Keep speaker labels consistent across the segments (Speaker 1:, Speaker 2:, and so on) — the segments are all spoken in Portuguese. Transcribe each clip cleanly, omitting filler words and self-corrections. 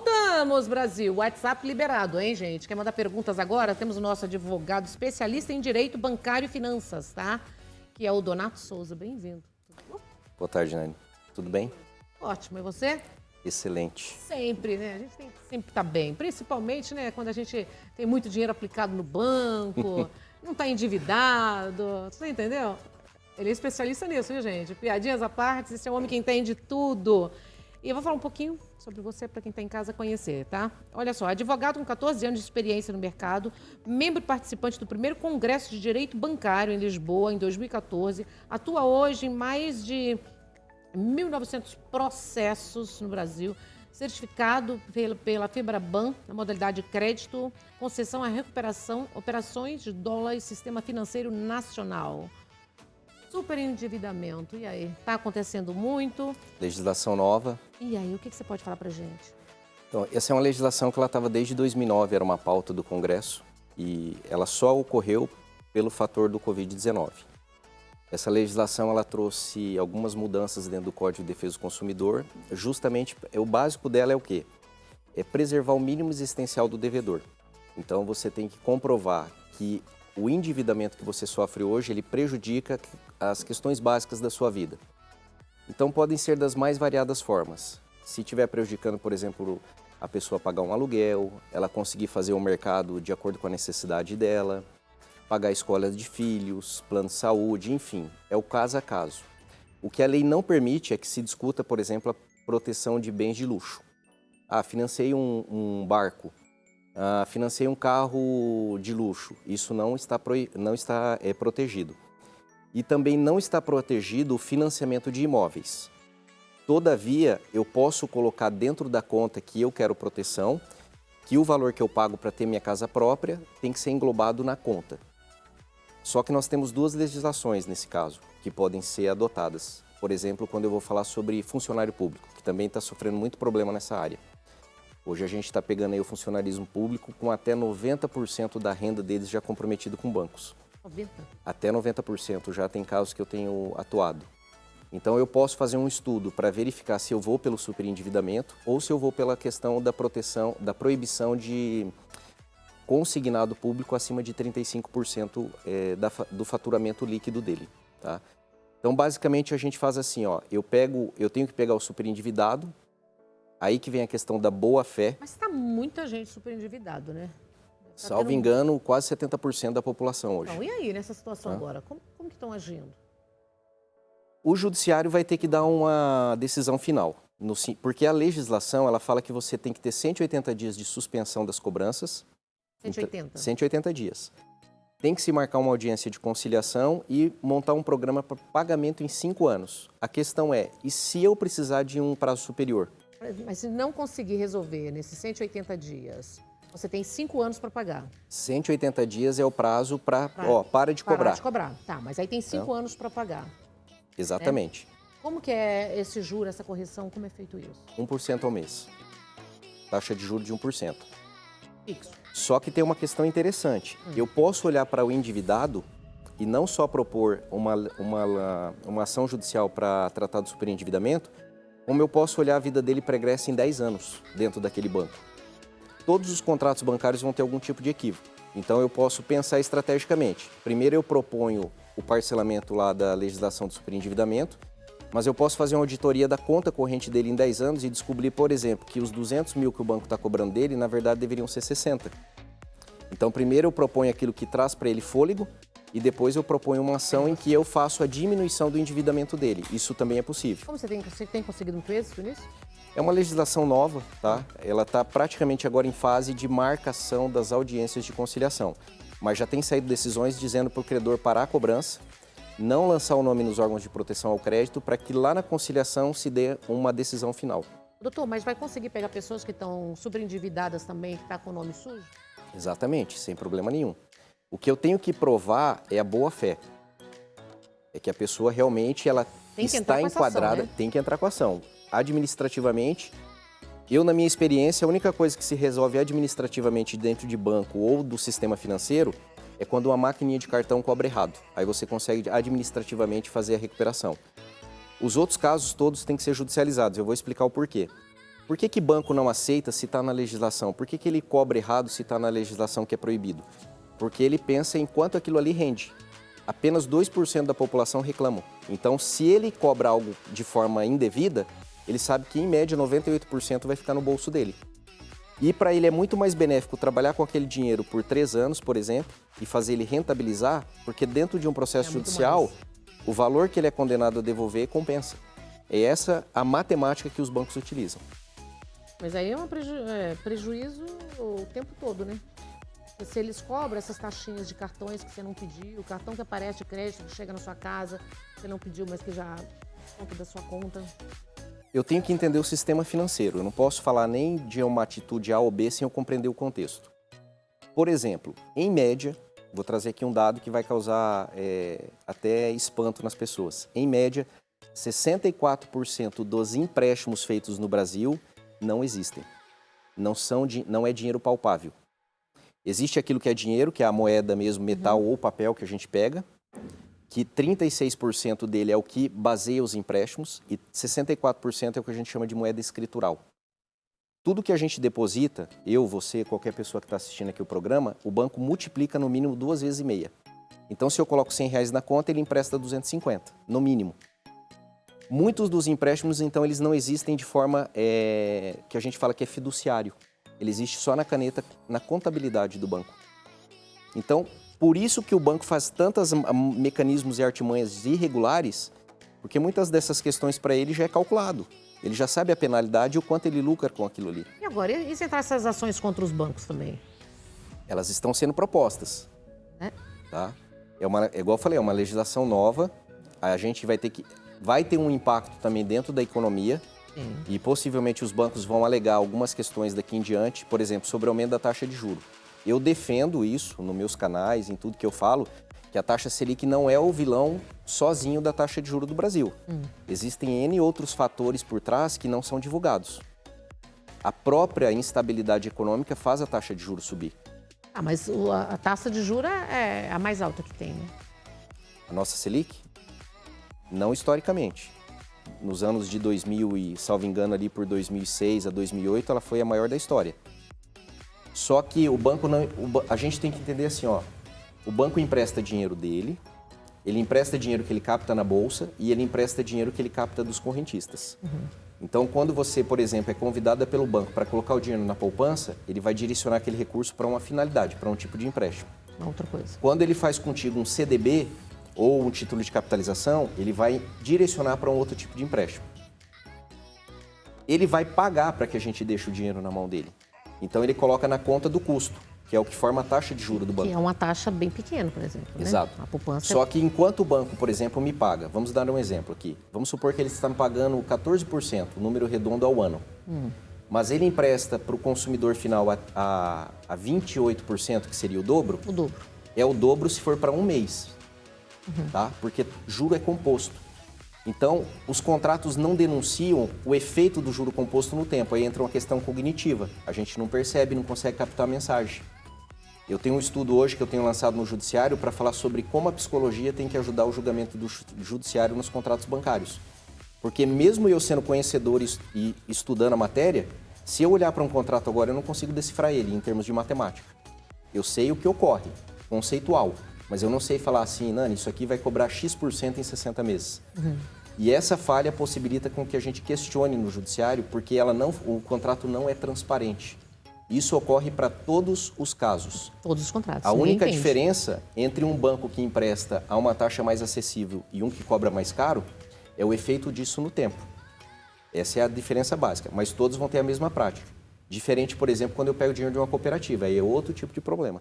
Speaker 1: Voltamos, Brasil. WhatsApp liberado, hein, gente? Quer mandar perguntas agora? Temos o nosso advogado especialista em direito bancário e finanças, tá? Que é o Donato Souza. Bem-vindo.
Speaker 2: Boa tarde, Nani. Tudo bem?
Speaker 1: Ótimo. E você?
Speaker 2: Excelente.
Speaker 1: Sempre, né? A gente tem que sempre estar bem. Principalmente, né, quando a gente tem muito dinheiro aplicado no banco, não está endividado. Você entendeu? Ele é especialista nisso, viu, gente? Piadinhas à parte, esse é um homem que entende tudo. E eu vou falar um pouquinho sobre você para quem está em casa conhecer, tá? Olha só, advogado com 14 anos de experiência no mercado, membro participante do primeiro Congresso de Direito Bancário em Lisboa, em 2014, atua hoje em mais de 1.900 processos no Brasil, certificado pela Febraban, na modalidade de crédito, concessão à recuperação, operações de dólar e sistema financeiro nacional. Superendividamento, e aí? Está acontecendo muito?
Speaker 2: Legislação nova.
Speaker 1: E aí, o que você pode falar para gente?
Speaker 2: Então, essa é uma legislação que ela estava desde 2009, era uma pauta do Congresso, e ela só ocorreu pelo fator do Covid-19. Essa legislação ela trouxe algumas mudanças dentro do Código de Defesa do Consumidor. Justamente, o básico dela é o quê? É preservar o mínimo existencial do devedor. Então, você tem que comprovar que o endividamento que você sofre hoje, ele prejudica as questões básicas da sua vida. Então, podem ser das mais variadas formas. Se estiver prejudicando, por exemplo, a pessoa pagar um aluguel, ela conseguir fazer o mercado de acordo com a necessidade dela, pagar a escola de filhos, plano de saúde, enfim, é o caso a caso. O que a lei não permite é que se discuta, por exemplo, a proteção de bens de luxo. Financei um barco, financei um carro de luxo, isso não está protegido. E também não está protegido o financiamento de imóveis. Todavia, eu posso colocar dentro da conta que eu quero proteção, que o valor que eu pago para ter minha casa própria tem que ser englobado na conta. Só que nós temos duas legislações nesse caso, que podem ser adotadas. Por exemplo, quando eu vou falar sobre funcionário público, que também está sofrendo muito problema nessa área. Hoje a gente está pegando aí o funcionarismo público com até 90% da renda deles já comprometido com bancos.
Speaker 1: 90%?
Speaker 2: Até 90% já tem casos que eu tenho atuado. Então eu posso fazer um estudo para verificar se eu vou pelo superendividamento ou se eu vou pela questão da proteção, da proibição de consignado público acima de 35% do faturamento líquido dele, tá? Então, basicamente, a gente faz assim, ó, eu tenho que pegar o superendividado, aí que vem a questão da boa-fé.
Speaker 1: Mas está muita gente superendividado, né?
Speaker 2: Salvo engano, quase 70% da população hoje.
Speaker 1: Então, e aí, nessa situação agora? Como que estão agindo?
Speaker 2: O judiciário vai ter que dar uma decisão final, porque a legislação, ela fala que você tem que ter 180 dias de suspensão das cobranças.
Speaker 1: 180?
Speaker 2: 180 dias. Tem que se marcar uma audiência de conciliação e montar um programa para pagamento em 5 anos. A questão é, e se eu precisar de um prazo superior?
Speaker 1: Mas se não conseguir resolver nesses 180 dias, você tem 5 anos para pagar.
Speaker 2: 180 dias é o prazo para, para de cobrar.
Speaker 1: Parar de cobrar, tá, mas aí tem 5 anos para pagar.
Speaker 2: Exatamente.
Speaker 1: Né? Como que é esse juro, essa correção, como é feito isso?
Speaker 2: 1% ao mês. Taxa de juros de 1%.
Speaker 1: Fixo.
Speaker 2: Só que tem uma questão interessante. Eu posso olhar para o endividado e não só propor uma ação judicial para tratar do superendividamento, como eu posso olhar a vida dele pregressa em 10 anos dentro daquele banco. Todos os contratos bancários vão ter algum tipo de equívoco. Então eu posso pensar estrategicamente. Primeiro eu proponho o parcelamento lá da legislação do superendividamento, mas eu posso fazer uma auditoria da conta corrente dele em 10 anos e descobrir, por exemplo, que os 200 mil que o banco está cobrando dele, na verdade, deveriam ser 60. Então, primeiro eu proponho aquilo que traz para ele fôlego e depois eu proponho uma ação em que eu faço a diminuição do endividamento dele. Isso também é possível.
Speaker 1: Como você tem conseguido muito êxito nisso?
Speaker 2: É uma legislação nova, tá? Ela está praticamente agora em fase de marcação das audiências de conciliação. Mas já tem saído decisões dizendo para o credor parar a cobrança, não lançar o nome nos órgãos de proteção ao crédito para que lá na conciliação se dê uma decisão final.
Speaker 1: Doutor, mas vai conseguir pegar pessoas que estão superendividadas também, que estão com o nome sujo?
Speaker 2: Exatamente, sem problema nenhum. O que eu tenho que provar é a boa-fé. É que a pessoa realmente ela está enquadrada, tem que entrar com a ação. Administrativamente, eu na minha experiência, a única coisa que se resolve administrativamente dentro de banco ou do sistema financeiro é quando uma maquininha de cartão cobra errado. Aí você consegue administrativamente fazer a recuperação. Os outros casos todos têm que ser judicializados. Eu vou explicar o porquê. Por que banco não aceita se está na legislação? Por que ele cobra errado se está na legislação que é proibido? Porque ele pensa em quanto aquilo ali rende. Apenas 2% da população reclamam. Então, se ele cobra algo de forma indevida, ele sabe que, em média, 98% vai ficar no bolso dele. E para ele é muito mais benéfico trabalhar com aquele dinheiro por 3 anos, por exemplo, e fazer ele rentabilizar, porque dentro de um processo judicial, o valor que ele é condenado a devolver compensa. É essa a matemática que os bancos utilizam.
Speaker 1: Mas aí é um prejuízo o tempo todo, né? Porque se eles cobram essas taxinhas de cartões que você não pediu, o cartão que aparece de crédito, que chega na sua casa, que você não pediu, mas que já conta da sua conta.
Speaker 2: Eu tenho que entender o sistema financeiro. Eu não posso falar nem de uma atitude A ou B sem eu compreender o contexto. Por exemplo, em média, vou trazer aqui um dado que vai causar até espanto nas pessoas. Em média, 64% dos empréstimos feitos no Brasil não existem. Não é dinheiro palpável. Existe aquilo que é dinheiro, que é a moeda mesmo, metal ou papel que a gente pega, que 36% dele é o que baseia os empréstimos e 64% é o que a gente chama de moeda escritural. Tudo que a gente deposita, eu, você, qualquer pessoa que está assistindo aqui o programa, o banco multiplica no mínimo 2,5 vezes. Então, se eu coloco R$100 na conta, ele empresta 250, no mínimo. Muitos dos empréstimos, então, eles não existem de forma que a gente fala que é fiduciário. Ele existe só na caneta, na contabilidade do banco. Então, por isso que o banco faz tantos mecanismos e artimanhas irregulares, porque muitas dessas questões para ele já é calculado. Ele já sabe a penalidade e o quanto ele lucra com aquilo ali.
Speaker 1: E agora, e se entrar essas ações contra os bancos também?
Speaker 2: Elas estão sendo propostas. Tá? Igual eu falei, é uma legislação nova. A gente vai ter um impacto também dentro da economia.
Speaker 1: Sim.
Speaker 2: E possivelmente os bancos vão alegar algumas questões daqui em diante, por exemplo, sobre o aumento da taxa de juros. Eu defendo isso nos meus canais, em tudo que eu falo, que a taxa Selic não é o vilão sozinho da taxa de juros do Brasil. Existem N outros fatores por trás que não são divulgados. A própria instabilidade econômica faz a taxa de juros subir.
Speaker 1: Ah, mas a taxa de juros é a mais alta que tem, né?
Speaker 2: A nossa Selic? Não historicamente. Nos anos de 2000 e, salvo engano, ali por 2006 a 2008, ela foi a maior da história. Só que o banco não... A gente tem que entender assim, ó. O banco empresta dinheiro dele, ele empresta dinheiro que ele capta na bolsa e ele empresta dinheiro que ele capta dos correntistas. Então, quando você, por exemplo, é convidada pelo banco para colocar o dinheiro na poupança, ele vai direcionar aquele recurso para uma finalidade, para um tipo de empréstimo.
Speaker 1: Outra coisa.
Speaker 2: Quando ele faz contigo um CDB ou um título de capitalização, ele vai direcionar para um outro tipo de empréstimo. Ele vai pagar para que a gente deixe o dinheiro na mão dele. Então, ele coloca na conta do custo, que é o que forma a taxa de juros do banco.
Speaker 1: Que é uma taxa bem pequena, por exemplo.
Speaker 2: Exato.
Speaker 1: Né? A poupança
Speaker 2: Só que enquanto o banco, por exemplo, me paga, vamos dar um exemplo aqui. Vamos supor que ele está me pagando 14%, número redondo ao ano. Mas ele empresta para o consumidor final a 28%, que seria o dobro.
Speaker 1: O dobro.
Speaker 2: É o dobro se for para um mês. Tá? Porque juro é composto. Então, os contratos não denunciam o efeito do juro composto no tempo. Aí entra uma questão cognitiva. A gente não percebe, não consegue captar a mensagem. Eu tenho um estudo hoje que eu tenho lançado no Judiciário para falar sobre como a psicologia tem que ajudar o julgamento do Judiciário nos contratos bancários. Porque mesmo eu sendo conhecedor e estudando a matéria, se eu olhar para um contrato agora, eu não consigo decifrar ele em termos de matemática. Eu sei o que ocorre, conceitual, mas eu não sei falar assim, Nani, isso aqui vai cobrar X% em 60 meses. E essa falha possibilita com que a gente questione no Judiciário, porque o contrato não é transparente. Isso ocorre para todos os casos.
Speaker 1: Todos os contratos.
Speaker 2: A única diferença entre um banco que empresta a uma taxa mais acessível e um que cobra mais caro é o efeito disso no tempo. Essa é a diferença básica, mas todos vão ter a mesma prática. Diferente, por exemplo, quando eu pego dinheiro de uma cooperativa, aí é outro tipo de problema.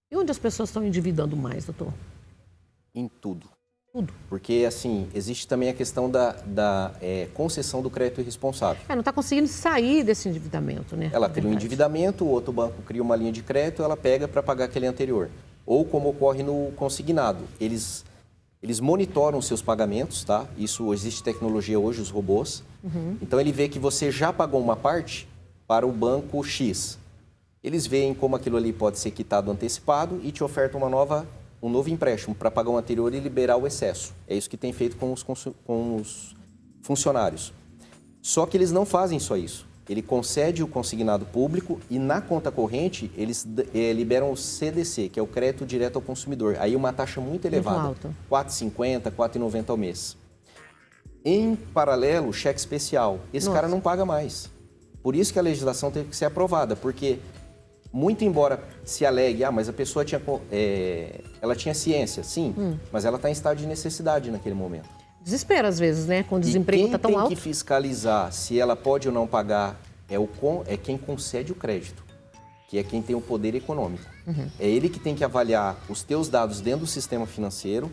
Speaker 1: E onde as pessoas estão endividando mais, doutor?
Speaker 2: Em tudo.
Speaker 1: Tudo.
Speaker 2: Porque, assim, existe também a questão da concessão do crédito irresponsável.
Speaker 1: Não está conseguindo sair desse endividamento, né?
Speaker 2: Ela cria um endividamento, o outro banco cria uma linha de crédito, ela pega para pagar aquele anterior. Ou como ocorre no consignado, eles monitoram os seus pagamentos, tá? Isso, existe tecnologia hoje, os robôs. Então, ele vê que você já pagou uma parte para o banco X. Eles veem como aquilo ali pode ser quitado antecipado e te ofertam um novo empréstimo para pagar o anterior e liberar o excesso. É isso que tem feito com os funcionários. Só que eles não fazem só isso. Ele concede o consignado público e na conta corrente eles liberam o CDC, que é o crédito direto ao consumidor. Aí uma taxa muito elevada,
Speaker 1: alta.
Speaker 2: 4,50, 4,90 ao mês. Em paralelo, cheque especial. Esse cara não paga mais. Por isso que a legislação teve que ser aprovada, porque muito embora se alegue, mas a pessoa ela tinha ciência, sim, mas ela está em estado de necessidade naquele momento.
Speaker 1: Desespero às vezes, né? Quando o desemprego está tão alto.
Speaker 2: Quem tem que fiscalizar se ela pode ou não pagar é quem concede o crédito, que é quem tem o poder econômico. É ele que tem que avaliar os teus dados dentro do sistema financeiro,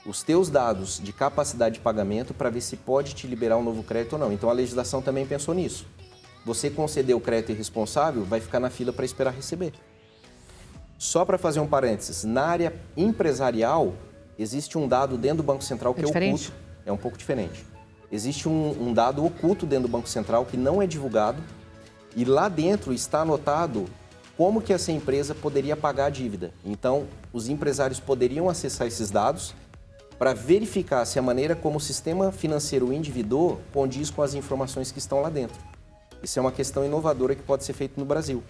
Speaker 2: os teus dados de capacidade de pagamento para ver se pode te liberar um novo crédito ou não. Então a legislação também pensou nisso. Você conceder o crédito irresponsável, vai ficar na fila para esperar receber. Só para fazer um parênteses, na área empresarial, existe um dado dentro do Banco Central que é oculto. É um pouco diferente. Existe um dado oculto dentro do Banco Central que não é divulgado e lá dentro está anotado como que essa empresa poderia pagar a dívida. Então, os empresários poderiam acessar esses dados para verificar se a maneira como o sistema financeiro o endividou condiz com as informações que estão lá dentro. Isso é uma questão inovadora que pode ser feita no Brasil.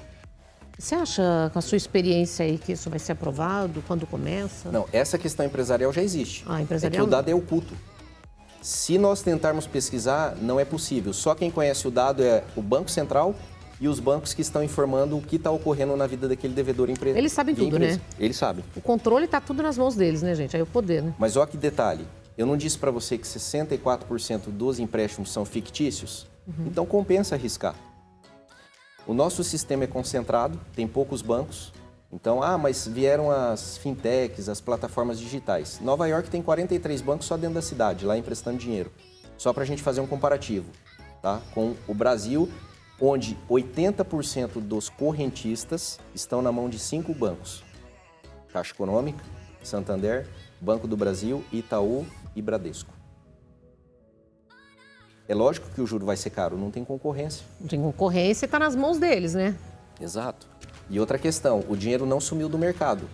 Speaker 1: Você acha, com a sua experiência aí, que isso vai ser aprovado? Quando começa?
Speaker 2: Não, essa questão empresarial já existe.
Speaker 1: Empresarial?
Speaker 2: É que o dado é oculto. Se nós tentarmos pesquisar, não é possível. Só quem conhece o dado é o Banco Central e os bancos que estão informando o que está ocorrendo na vida daquele devedor empresa.
Speaker 1: Eles sabem tudo, né?
Speaker 2: Eles sabem.
Speaker 1: O controle está tudo nas mãos deles, né, gente? Aí o poder, né?
Speaker 2: Mas olha que detalhe. Eu não disse para você que 64% dos empréstimos são fictícios? Então compensa arriscar. O nosso sistema é concentrado, tem poucos bancos. Então, mas vieram as fintechs, as plataformas digitais. Nova York tem 43 bancos só dentro da cidade, lá emprestando dinheiro. Só para a gente fazer um comparativo, tá? Com o Brasil, onde 80% dos correntistas estão na mão de 5 bancos. Caixa Econômica, Santander, Banco do Brasil, Itaú e Bradesco. É lógico que o juro vai ser caro, não tem concorrência.
Speaker 1: Não tem concorrência e está nas mãos deles, né?
Speaker 2: Exato. E outra questão, o dinheiro não sumiu do mercado.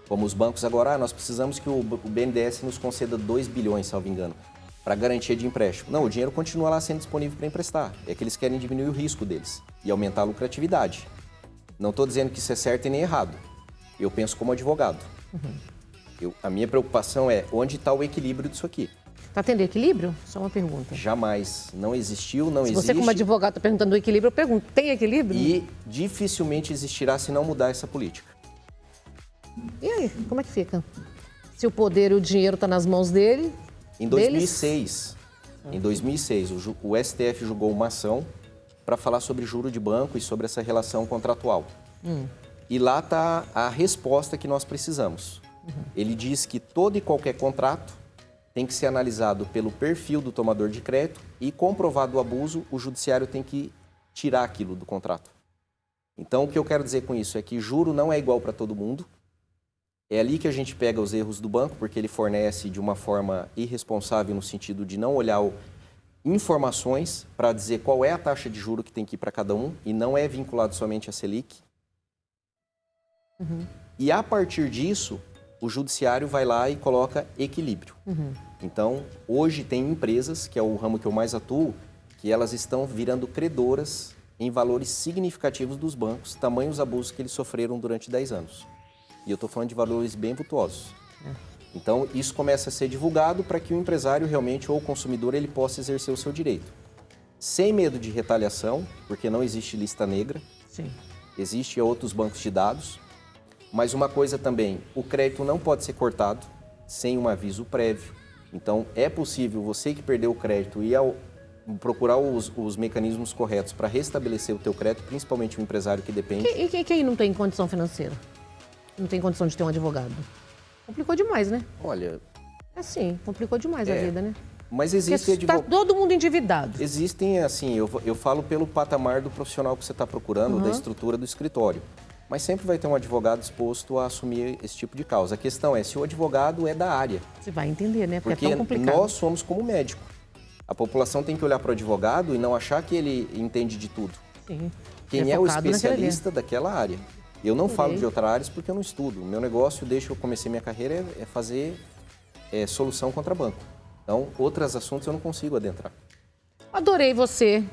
Speaker 2: Como os bancos agora, nós precisamos que o BNDES nos conceda 2 bilhões, salvo engano, para garantia de empréstimo. Não, o dinheiro continua lá sendo disponível para emprestar. É que eles querem diminuir o risco deles e aumentar a lucratividade. Não estou dizendo que isso é certo e nem errado. Eu penso como advogado. A minha preocupação é onde está o equilíbrio disso aqui.
Speaker 1: Está tendo equilíbrio? Só uma pergunta.
Speaker 2: Jamais. Não existiu, não existe.
Speaker 1: Se você, como advogado, está perguntando o equilíbrio, eu pergunto, tem equilíbrio?
Speaker 2: E dificilmente existirá se não mudar essa política.
Speaker 1: E aí, como é que fica? Se o poder e o dinheiro estão nas mãos dele...
Speaker 2: Em 2006, o STF julgou uma ação para falar sobre juro de banco e sobre essa relação contratual. E lá está a resposta que nós precisamos. Ele diz que todo e qualquer contrato tem que ser analisado pelo perfil do tomador de crédito e, comprovado o abuso, o judiciário tem que tirar aquilo do contrato. Então, o que eu quero dizer com isso é que juro não é igual para todo mundo. É ali que a gente pega os erros do banco, porque ele fornece de uma forma irresponsável no sentido de não olhar informações para dizer qual é a taxa de juro que tem que ir para cada um e não é vinculado somente à Selic. E, a partir disso, o judiciário vai lá e coloca equilíbrio. Então, hoje tem empresas, que é o ramo que eu mais atuo, que elas estão virando credoras em valores significativos dos bancos, tamanhos abusos que eles sofreram durante 10 anos. E eu estou falando de valores bem vultuosos. Então, isso começa a ser divulgado para que o empresário realmente, ou o consumidor, ele possa exercer o seu direito. Sem medo de retaliação, porque não existe lista negra.
Speaker 1: Sim.
Speaker 2: Existem outros bancos de dados. Mas uma coisa também, o crédito não pode ser cortado sem um aviso prévio. Então, é possível você que perdeu o crédito ir procurar os mecanismos corretos para restabelecer o teu crédito, principalmente o empresário que depende.
Speaker 1: E quem não tem condição financeira? Não tem condição de ter um advogado? Complicou demais, né?
Speaker 2: Olha...
Speaker 1: Assim, complicou demais a vida, né?
Speaker 2: Mas existe
Speaker 1: está todo mundo endividado.
Speaker 2: Existem, assim, eu falo pelo patamar do profissional que você está procurando, da estrutura do escritório. Mas sempre vai ter um advogado disposto a assumir esse tipo de causa. A questão é se o advogado é da área.
Speaker 1: Você vai entender, né? Porque é tão complicado.
Speaker 2: Nós somos como médico. A população tem que olhar para o advogado e não achar que ele entende de tudo.
Speaker 1: Sim.
Speaker 2: Quem é o especialista daquela área. Eu não falo de outras áreas porque eu não estudo. O meu negócio, desde que eu comecei minha carreira, é fazer solução contra banco. Então, outros assuntos eu não consigo adentrar.
Speaker 1: Adorei você.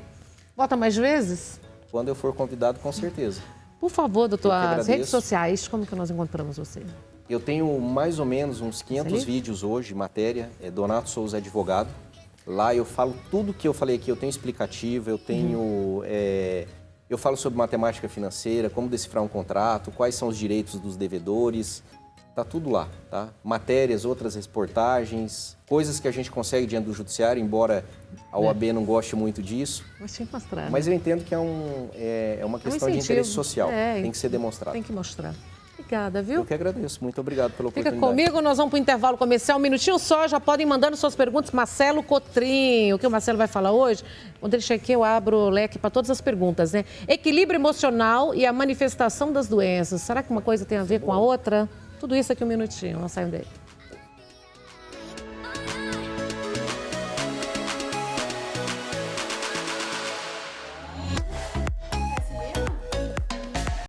Speaker 1: Volta mais vezes?
Speaker 2: Quando eu for convidado, com certeza.
Speaker 1: Por favor, doutor, as
Speaker 2: agradeço.
Speaker 1: redes sociais, como que nós encontramos você?
Speaker 2: Eu tenho mais ou menos uns 500 vídeos hoje, matéria, Donato Souza Advogado. Lá eu falo tudo que eu falei aqui, eu tenho explicativo, eu tenho... eu falo sobre matemática financeira, como decifrar um contrato, quais são os direitos dos devedores, tá tudo lá, tá? Matérias, outras reportagens, coisas que a gente consegue diante do judiciário, embora a OAB não goste muito disso.
Speaker 1: Mas tinha que mostrar.
Speaker 2: Mas eu entendo que é uma questão de interesse social, tem que ser demonstrado.
Speaker 1: Tem que mostrar. Obrigada, viu?
Speaker 2: Eu que agradeço, muito obrigado pela
Speaker 1: Fica
Speaker 2: oportunidade.
Speaker 1: comigo, nós vamos para o intervalo comercial, um minutinho só, já podem ir mandando suas perguntas. Marcelo Cotrim, o que o Marcelo vai falar hoje? Quando ele chegar aqui, eu abro o leque para todas as perguntas, né? Equilíbrio emocional e a manifestação das doenças. Será que uma coisa tem a ver com a outra? Tudo isso aqui um minutinho, não saiam daí.